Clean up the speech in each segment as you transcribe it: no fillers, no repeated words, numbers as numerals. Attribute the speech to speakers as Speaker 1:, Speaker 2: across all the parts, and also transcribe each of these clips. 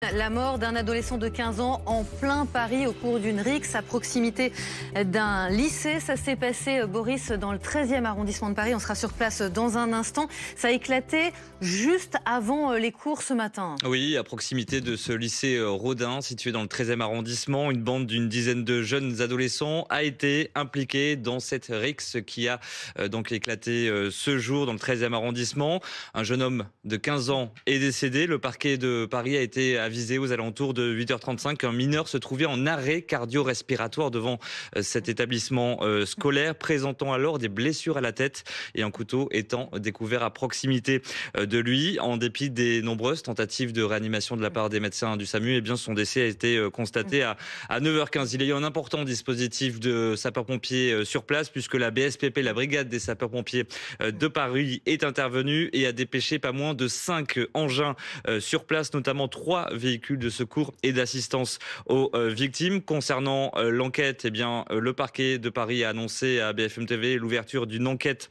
Speaker 1: La mort d'un adolescent de 15 ans en plein Paris au cours d'une rixe à proximité d'un lycée. Ça s'est passé, Boris, dans le 13e arrondissement de Paris. On sera sur place dans un instant. Ça a éclaté juste avant les cours ce matin.
Speaker 2: Oui, à proximité de ce lycée Rodin, situé dans le 13e arrondissement, une bande d'une dizaine de jeunes adolescents a été impliquée dans cette rixe qui a donc éclaté ce jour dans le 13e arrondissement. Un jeune homme de 15 ans est décédé. Le parquet de Paris a été avisé aux alentours de 8h35 qu'un mineur se trouvait en arrêt cardio-respiratoire devant cet établissement scolaire, présentant alors des blessures à la tête et un couteau étant découvert à proximité de lui. En dépit des nombreuses tentatives de réanimation de la part des médecins du SAMU, eh bien son décès a été constaté à 9h15. Il y a eu un important dispositif de sapeurs-pompiers sur place puisque la BSPP, la brigade des sapeurs-pompiers de Paris, est intervenue et a dépêché pas moins de 5 engins sur place, notamment 3 véhicules de secours et d'assistance aux victimes. Concernant l'enquête, eh bien, le parquet de Paris a annoncé à BFM TV l'ouverture d'une enquête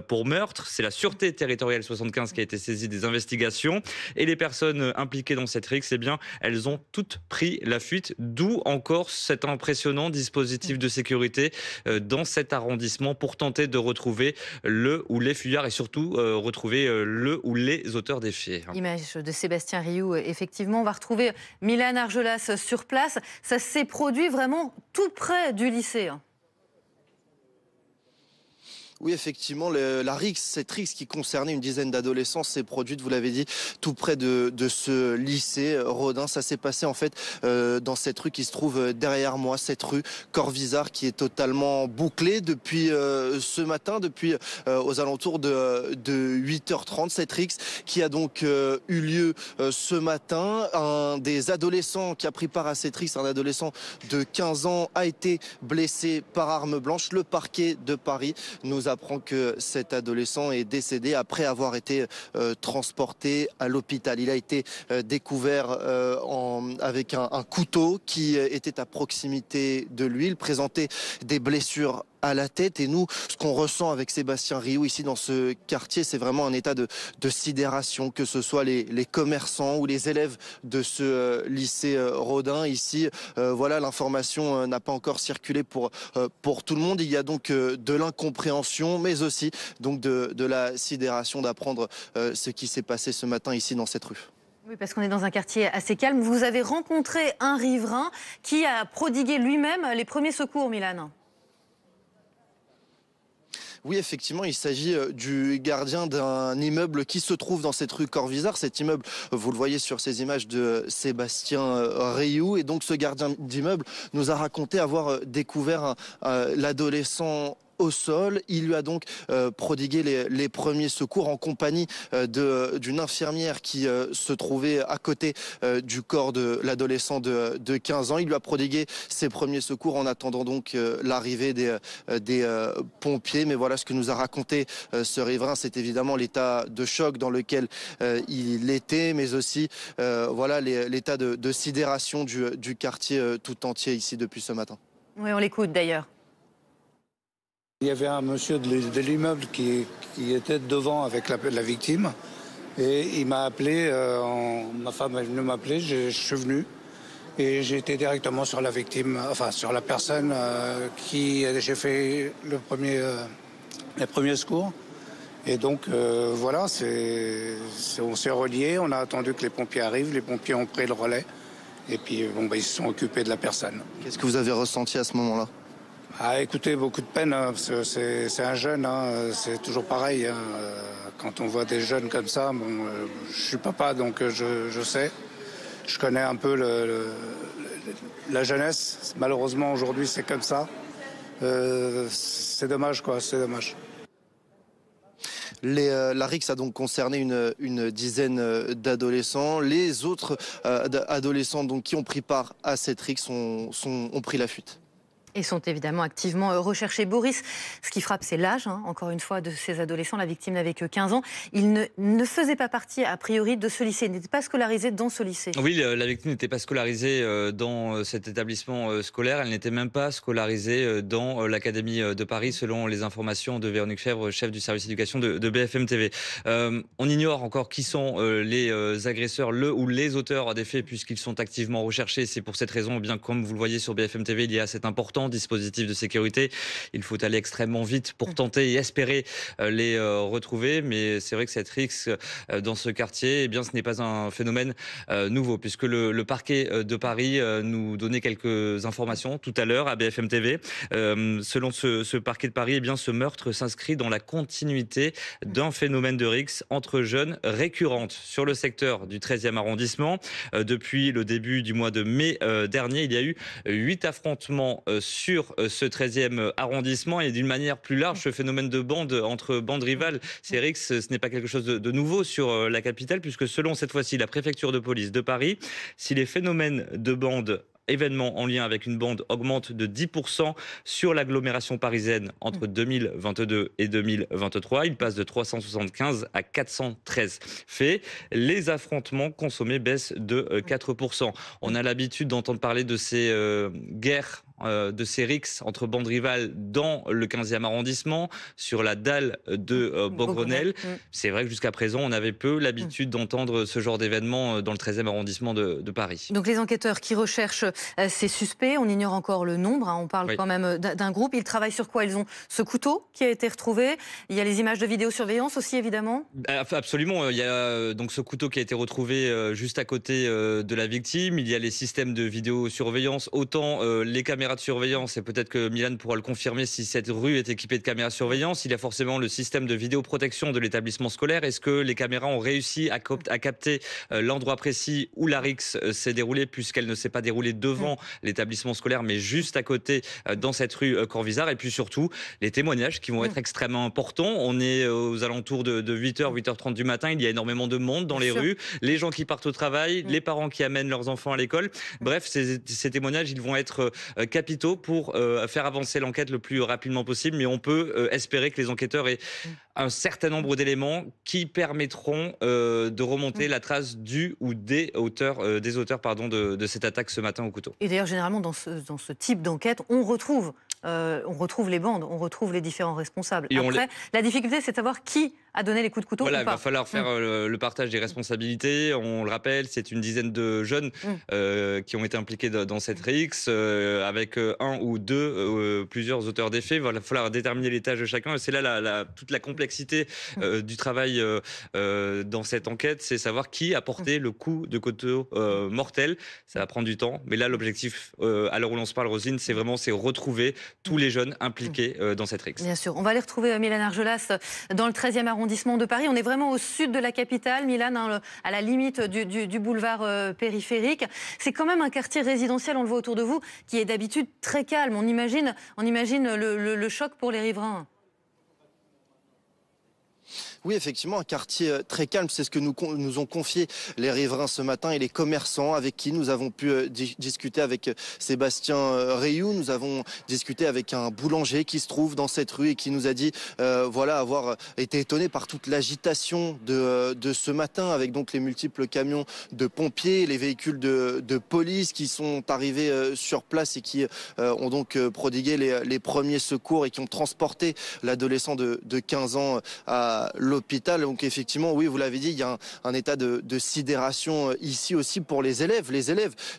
Speaker 2: pour meurtre. C'est la Sûreté territoriale 75 qui a été saisie des investigations. Et les personnes impliquées dans cette rixe, eh bien, elles ont toutes pris la fuite. D'où encore cet impressionnant dispositif de sécurité dans cet arrondissement pour tenter de retrouver le ou les fuyards et surtout retrouver le ou les auteurs des faits.
Speaker 1: Image de Sébastien Rioux, effectivement. On va retrouver Milan Argelas sur place. Ça s'est produit vraiment tout près du lycée.
Speaker 3: Oui, effectivement, cette rixe qui concernait une dizaine d'adolescents s'est produite, vous l'avez dit, tout près de ce lycée Rodin. Ça s'est passé en fait dans cette rue qui se trouve derrière moi, cette rue Corvisart qui est totalement bouclée depuis ce matin, depuis aux alentours de 8h30. Cette rixe qui a donc eu lieu ce matin. Un des adolescents qui a pris part à cette rixe, un adolescent de 15 ans, a été blessé par arme blanche. Le parquet de Paris nous apprend que cet adolescent est décédé après avoir été transporté à l'hôpital. Il a été découvert avec un couteau qui était à proximité de lui. Il présentait des blessures à la tête et nous, ce qu'on ressent avec Sébastien Rioux ici dans ce quartier, c'est vraiment un état de sidération, que ce soit les commerçants ou les élèves de ce lycée Rodin. Ici, voilà, l'information n'a pas encore circulé pour tout le monde. Il y a donc de l'incompréhension, mais aussi donc de la sidération d'apprendre ce qui s'est passé ce matin ici dans cette rue.
Speaker 1: Oui, parce qu'on est dans un quartier assez calme. Vous avez rencontré un riverain qui a prodigué lui-même les premiers secours, Milan.
Speaker 3: Oui, effectivement, il s'agit du gardien d'un immeuble qui se trouve dans cette rue Corvisart. Cet immeuble, vous le voyez sur ces images de Sébastien Rioux. Et donc, ce gardien d'immeuble nous a raconté avoir découvert l'adolescent au sol. Il lui a donc prodigué les premiers secours en compagnie d'une infirmière qui se trouvait à côté du corps de l'adolescent de 15 ans. Il lui a prodigué ses premiers secours en attendant donc l'arrivée des pompiers. Mais voilà ce que nous a raconté ce riverain, c'est évidemment l'état de choc dans lequel il était, mais aussi voilà l'état de sidération du quartier tout entier ici depuis ce matin.
Speaker 1: Oui, on l'écoute d'ailleurs.
Speaker 4: Il y avait un monsieur de l'immeuble qui était devant avec la victime et il m'a appelé, ma femme est venue m'appeler, je suis venu et j'ai été directement sur la victime, enfin sur la personne qui j'ai fait les premiers secours. Et donc voilà, on s'est reliés, on a attendu que les pompiers arrivent, les pompiers ont pris le relais et puis ils se sont occupés de la personne.
Speaker 3: Qu'est-ce que vous avez ressenti à ce moment-là ?
Speaker 4: Ah, écoutez, beaucoup de peine, hein, parce que c'est un jeune, hein, c'est toujours pareil. Hein, quand on voit des jeunes comme ça, je suis papa, donc je sais. Je connais un peu la jeunesse. Malheureusement, aujourd'hui, c'est comme ça. C'est dommage, quoi, c'est dommage.
Speaker 3: La rixe a donc concerné une dizaine d'adolescents. Les autres adolescents donc, qui ont pris part à cette rixe ont pris la fuite.
Speaker 1: Et sont évidemment activement recherchés. Boris, ce qui frappe, c'est l'âge, encore une fois, de ces adolescents. La victime n'avait que 15 ans. Il ne faisait pas partie, a priori, de ce lycée. Il n'était pas scolarisé dans ce lycée.
Speaker 2: Oui, la victime n'était pas scolarisée dans cet établissement scolaire. Elle n'était même pas scolarisée dans l'Académie de Paris, selon les informations de Véronique Fèvre, chef du service éducation de BFM TV. On ignore encore qui sont les agresseurs, le ou les auteurs des faits, puisqu'ils sont activement recherchés. C'est pour cette raison, bien comme vous le voyez sur BFM TV, il y a cet important dispositif de sécurité. Il faut aller extrêmement vite pour tenter et espérer les retrouver. Mais c'est vrai que cette rixe dans ce quartier, eh bien, ce n'est pas un phénomène nouveau, puisque le parquet de Paris nous donnait quelques informations tout à l'heure à BFM TV. Selon ce parquet de Paris, eh bien, ce meurtre s'inscrit dans la continuité d'un phénomène de rixe entre jeunes récurrente sur le secteur du 13e arrondissement. Depuis le début du mois de mai dernier, il y a eu 8 affrontements sur ce 13e arrondissement, et d'une manière plus large, ce phénomène de bande entre bandes rivales, ces rixes, ce n'est pas quelque chose de nouveau sur la capitale, puisque selon cette fois-ci la préfecture de police de Paris, si les phénomènes de bande événements en lien avec une bande augmentent de 10% sur l'agglomération parisienne entre 2022 et 2023. Il passe de 375 à 413 faits. Les affrontements consommés baissent de 4%. On a l'habitude d'entendre parler de ces guerres, de ces rixes entre bandes rivales dans le 15e arrondissement, sur la dalle de Beaugrenelle. C'est vrai que jusqu'à présent, on avait peu l'habitude d'entendre ce genre d'événements dans le 13e arrondissement de Paris.
Speaker 1: Donc les enquêteurs qui recherchent ces suspects, on ignore encore le nombre, on parle quand même d'un groupe. Ils travaillent sur quoi? Ils ont ce couteau qui a été retrouvé. Il y a les images de vidéosurveillance aussi, évidemment.
Speaker 2: Absolument. Il y a donc ce couteau qui a été retrouvé juste à côté de la victime. Il y a les systèmes de vidéosurveillance, autant les caméras de surveillance, et peut-être que Milan pourra le confirmer si cette rue est équipée de caméras de surveillance. Il y a forcément le système de vidéoprotection de l'établissement scolaire. Est-ce que les caméras ont réussi à capter l'endroit précis où la rixe s'est déroulée, puisqu'elle ne s'est pas déroulée devant l'établissement scolaire, mais juste à côté, dans cette rue Corvisart? Et puis surtout, les témoignages qui vont être extrêmement importants. On est aux alentours de 8h, 8h30 du matin. Il y a énormément de monde dans les rues. Les gens qui partent au travail, les parents qui amènent leurs enfants à l'école. Bref, ces témoignages, ils vont être capitaux pour faire avancer l'enquête le plus rapidement possible. Mais on peut espérer que les enquêteurs aient un certain nombre d'éléments qui permettront de remonter la trace du ou des auteurs, de cette attaque ce matin au couteau.
Speaker 1: Et d'ailleurs, généralement, dans ce type d'enquête, on retrouve les bandes, on retrouve les différents responsables.
Speaker 2: Et
Speaker 1: après, la difficulté, c'est de savoir qui a donné les coups de couteau ou pas.
Speaker 2: Il va falloir faire le partage des responsabilités. On le rappelle, c'est une dizaine de jeunes qui ont été impliqués dans cette rixe, avec un ou deux, plusieurs auteurs des faits. Il va falloir déterminer les tâches de chacun. Et c'est là toute la complexité du travail dans cette enquête, c'est savoir qui a porté le coup de couteau mortel. Ça va prendre du temps, mais là, l'objectif, à l'heure où l'on se parle, Roselyne, c'est retrouver tous les jeunes impliqués dans cette rixe.
Speaker 1: Bien sûr. On va aller retrouver Milan Argelas dans le 13e arrondissement de Paris. On est vraiment au sud de la capitale, Milan, à la limite du boulevard périphérique. C'est quand même un quartier résidentiel, on le voit autour de vous, qui est d'habitude très calme. On imagine le choc pour les riverains.
Speaker 3: Oui, effectivement, un quartier très calme. C'est ce que nous ont confié les riverains ce matin et les commerçants avec qui nous avons pu discuter avec Sébastien Rioux. Nous avons discuté avec un boulanger qui se trouve dans cette rue et qui nous a dit avoir été étonné par toute l'agitation de ce matin, avec donc les multiples camions de pompiers, les véhicules de police qui sont arrivés sur place et qui ont donc prodigué les premiers secours et qui ont transporté l'adolescent de 15 ans à l'hôpital. Donc effectivement, oui, vous l'avez dit, il y a un état de sidération ici aussi pour les élèves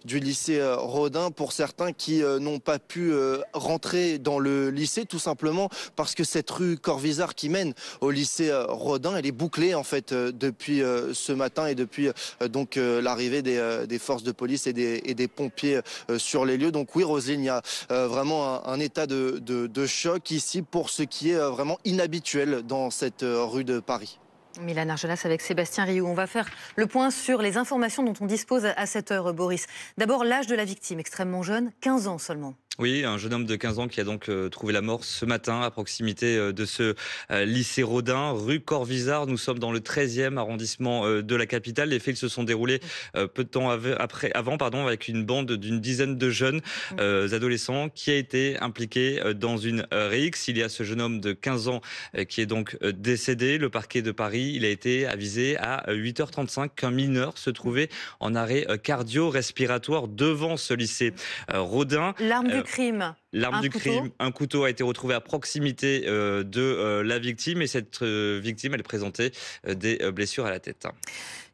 Speaker 3: du lycée Rodin, pour certains qui n'ont pas pu rentrer dans le lycée, tout simplement parce que cette rue Corvisart qui mène au lycée Rodin, elle est bouclée en fait depuis ce matin et depuis donc l'arrivée des forces de police et des pompiers sur les lieux. Donc oui, Roselyne, il y a vraiment un état de choc ici pour ce qui est vraiment inhabituel dans cette rue de Paris.
Speaker 1: Milan Argelas avec Sébastien Rioux. On va faire le point sur les informations dont on dispose à cette heure, Boris. D'abord, l'âge de la victime, extrêmement jeune, 15 ans seulement.
Speaker 2: Oui, un jeune homme de 15 ans qui a donc trouvé la mort ce matin à proximité de ce lycée Rodin, rue Corvisart. Nous sommes dans le 13e arrondissement de la capitale. Les faits se sont déroulés peu de temps avant, avec une bande d'une dizaine de jeunes adolescents qui a été impliqué dans une rixe. Il y a ce jeune homme de 15 ans qui est donc décédé. Le parquet de Paris, il a été avisé à 8h35 qu'un mineur se trouvait en arrêt cardio-respiratoire devant ce lycée Rodin.
Speaker 1: L'arme du crime.
Speaker 2: L'arme du crime, un couteau a été retrouvé à proximité de la victime et cette victime, elle présentait des blessures à la tête.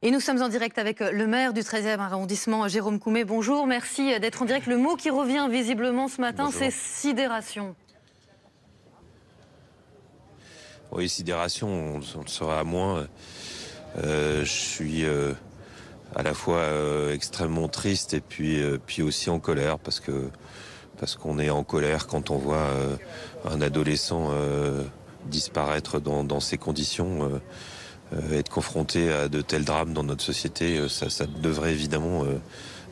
Speaker 1: Et nous sommes en direct avec le maire du 13e arrondissement, Jérôme Coumet. Bonjour, merci d'être en direct. Le mot qui revient visiblement ce matin, c'est sidération.
Speaker 5: Oui, sidération, on le saura à moins. Je suis à la fois extrêmement triste et puis aussi en colère parce qu'on est en colère quand on voit un adolescent disparaître dans ces conditions. Être confronté à de tels drames dans notre société, ça ne devrait évidemment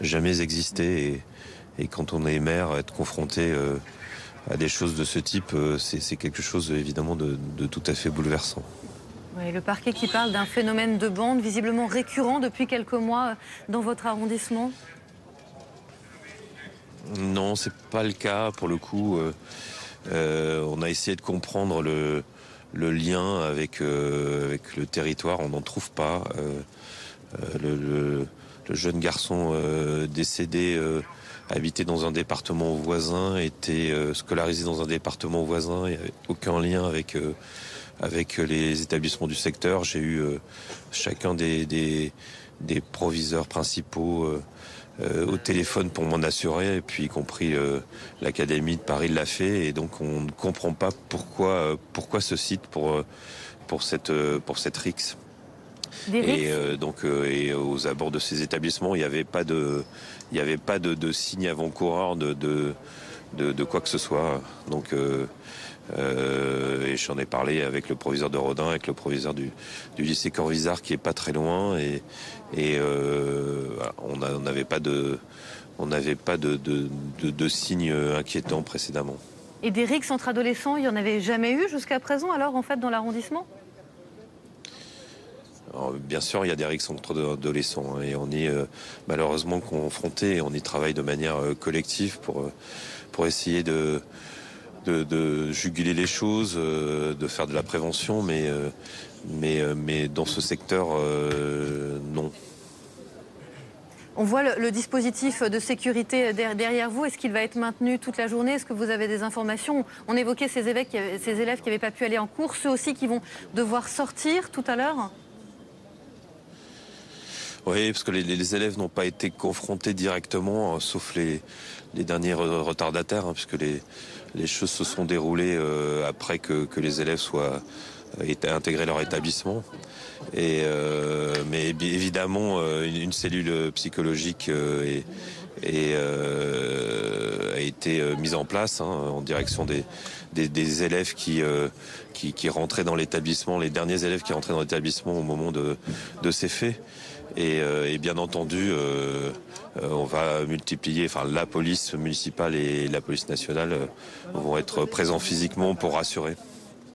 Speaker 5: jamais exister. Et quand on est maire, être confronté à des choses de ce type, c'est quelque chose évidemment de tout à fait bouleversant.
Speaker 1: Oui, le parquet qui parle d'un phénomène de bande visiblement récurrent depuis quelques mois dans votre arrondissement.
Speaker 5: Non, c'est pas le cas pour le coup. On a essayé de comprendre le lien avec le territoire, on n'en trouve pas. Le jeune garçon décédé habitait dans un département voisin, était scolarisé dans un département voisin, il n'y avait aucun lien avec les établissements du secteur. J'ai eu chacun des proviseurs principaux au téléphone pour m'en assurer, et puis y compris l'Académie de Paris l'a fait, et donc on ne comprend pas pourquoi ce site pour cette rixe. Et et aux abords de ces établissements, il n'y avait pas de signe avant-coureur de quoi que ce soit. Donc et j'en ai parlé avec le proviseur de Rodin, avec le proviseur du lycée Corvisart qui est pas très loin, et on n'avait pas de signes inquiétants précédemment.
Speaker 1: Et des rixes entre adolescents, il n'y en avait jamais eu jusqu'à présent alors en fait dans l'arrondissement ?
Speaker 5: Alors, bien sûr, il y a des rixes entre adolescents, hein, et on est malheureusement confrontés, et on y travaille de manière collective pour essayer de juguler les choses, de faire de la prévention, mais dans ce secteur, non.
Speaker 1: On voit le dispositif de sécurité derrière vous. Est-ce qu'il va être maintenu toute la journée? Est-ce que vous avez des informations? On évoquait ces élèves qui n'avaient pas pu aller en cours, ceux aussi qui vont devoir sortir tout à l'heure.
Speaker 5: Oui, parce que les élèves n'ont pas été confrontés directement, sauf les derniers retardataires, hein, puisque les choses se sont déroulées après que les élèves aient intégré leur établissement. Mais évidemment, une cellule psychologique a été mise en place, hein, en direction des élèves qui rentraient dans l'établissement, les derniers élèves qui rentraient dans l'établissement au moment de ces faits. Et bien entendu, on va multiplier, enfin la police municipale et la police nationale vont être présents physiquement pour rassurer.